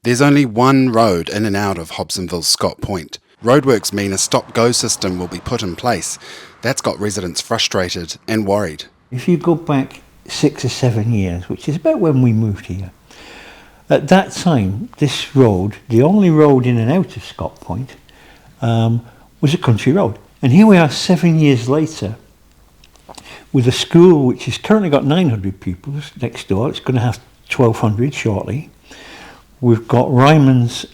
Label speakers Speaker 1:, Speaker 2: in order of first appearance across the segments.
Speaker 1: There's only one road in and out of Hobsonville's Scott Point. Roadworks mean a stop-go system will be put in place. That's got residents frustrated and worried.
Speaker 2: If you go back 6 or 7 years, which is about when we moved here, at that time, this road, the only road in and out of Scott Point, was a country road. And here we are 7 years later with a school which has currently got 900 pupils next door. It's going to have 1,200 shortly. We've got Ryman's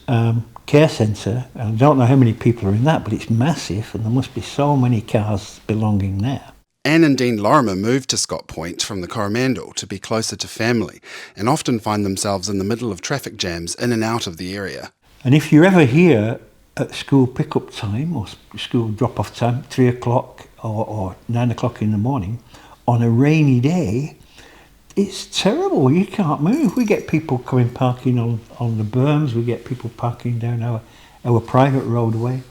Speaker 2: care centre, and I don't know how many people are in that, but it's massive, and there must be so many cars belonging there.
Speaker 1: Anne and Dean Lorimer moved to Scott Point from the Coromandel to be closer to family and often find themselves in the middle of traffic jams in and out of the area.
Speaker 2: And if you're ever here at school pick-up time or school drop-off time, 3 o'clock or 9 o'clock in the morning, on a rainy day, it's terrible. You can't move. We get people coming parking on the berms, we get people parking down our private roadway.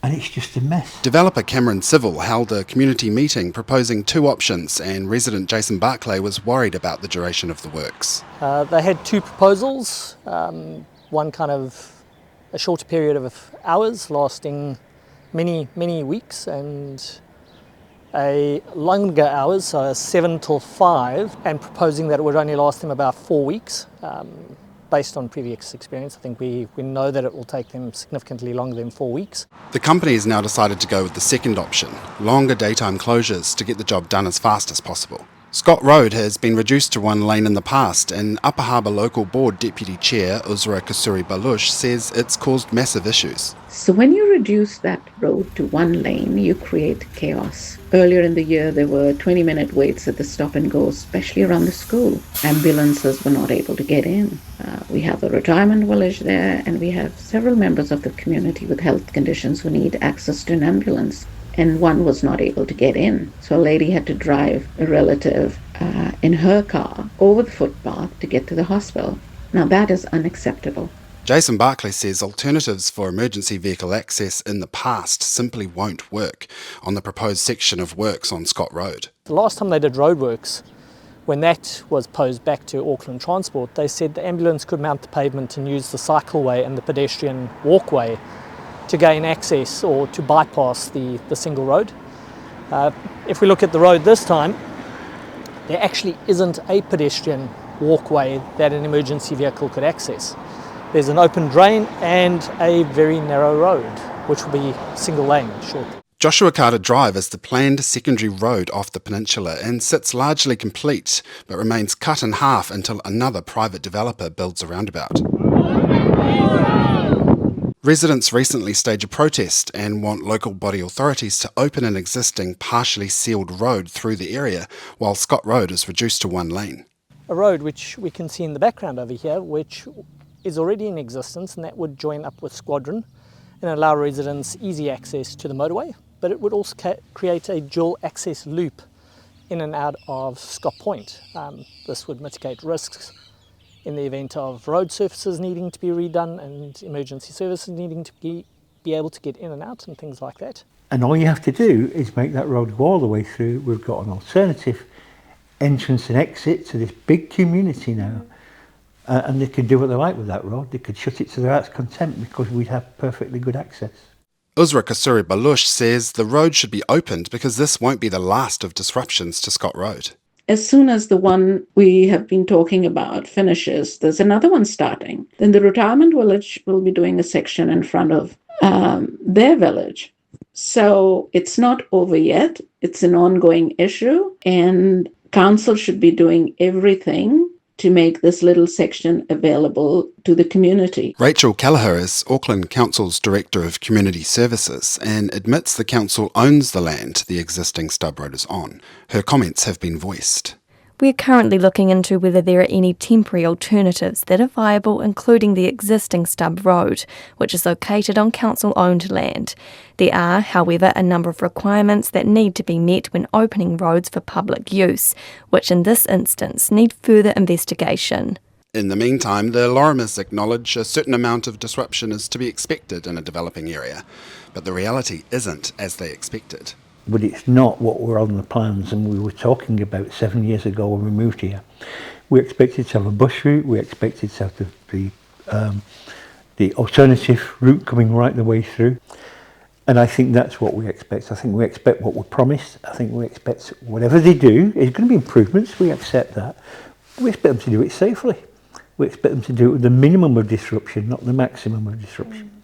Speaker 2: And it's just a mess.
Speaker 1: Developer Cameron Civil held a community meeting proposing two options, and resident Jason Barclay was worried about the duration of the works.
Speaker 3: They had two proposals, one kind of a shorter period of hours lasting many, many weeks, and a longer hours, so 7 till 5, and proposing that it would only last them about 4 weeks. Based on previous experience, I think we know that it will take them significantly longer than 4 weeks.
Speaker 1: The company has now decided to go with the second option, longer daytime closures to get the job done as fast as possible. Scott Road has been reduced to one lane in the past, and Upper Harbour Local Board Deputy Chair Uzra Kasuri-Balush says it's caused massive issues.
Speaker 4: So when you reduce that road to one lane, you create chaos. Earlier in the year, there were 20-minute waits at the stop and go, especially around the school. Ambulances were not able to get in. We have a retirement village there, and we have several members of the community with health conditions who need access to an ambulance. And one was not able to get in. So a lady had to drive a relative in her car over the footpath to get to the hospital. Now that is unacceptable.
Speaker 1: Jason Barclay says alternatives for emergency vehicle access in the past simply won't work on the proposed section of works on Scott Road.
Speaker 3: The last time they did roadworks, when that was posed back to Auckland Transport, they said the ambulance could mount the pavement and use the cycleway and the pedestrian walkway to gain access or to bypass the single road. If we look at the road this time, there actually isn't a pedestrian walkway that an emergency vehicle could access. There's an open drain and a very narrow road, which will be single lane shortly.
Speaker 1: Joshua Carter Drive is the planned secondary road off the peninsula and sits largely complete, but remains cut in half until another private developer builds a roundabout. Residents recently staged a protest and want local body authorities to open an existing partially sealed road through the area while Scott Road is reduced to one lane.
Speaker 3: A road which we can see in the background over here, which is already in existence, and that would join up with Squadron and allow residents easy access to the motorway, but it would also create a dual access loop in and out of Scott Point. This would mitigate risks in the event of road surfaces needing to be redone and emergency services needing to be able to get in and out and things like that.
Speaker 2: And all you have to do is make that road go all the way through. We've got an alternative entrance and exit to this big community now. And they could do what they like with that road. They could shut it to their heart's content because we'd have perfectly good access.
Speaker 1: Uzra Kasuri-Balush says the road should be opened because this won't be the last of disruptions to Scott Road.
Speaker 4: As soon as the one we have been talking about finishes, there's another one starting. Then the retirement village will be doing a section in front of their village. So it's not over yet. It's an ongoing issue, and council should be doing everything to make this little section available to the community.
Speaker 1: Rachel Kelleher is Auckland Council's Director of Community Services and admits the council owns the land the existing stub road is on. Her comments have been voiced.
Speaker 5: We're currently looking into whether there are any temporary alternatives that are viable, including the existing stub road, which is located on council-owned land. There are, however, a number of requirements that need to be met when opening roads for public use, which in this instance need further investigation.
Speaker 1: In the meantime, the Lorimers acknowledge a certain amount of disruption is to be expected in a developing area, but the reality isn't as they expected.
Speaker 2: But it's not what were on the plans and we were talking about 7 years ago when we moved here. We expected to have a bus route, we expected to have the the alternative route coming right the way through. And I think that's what we expect. I think we expect what we promised. I think we expect whatever they do, there's going to be improvements, we accept that. We expect them to do it safely. We expect them to do it with the minimum of disruption, not the maximum of disruption.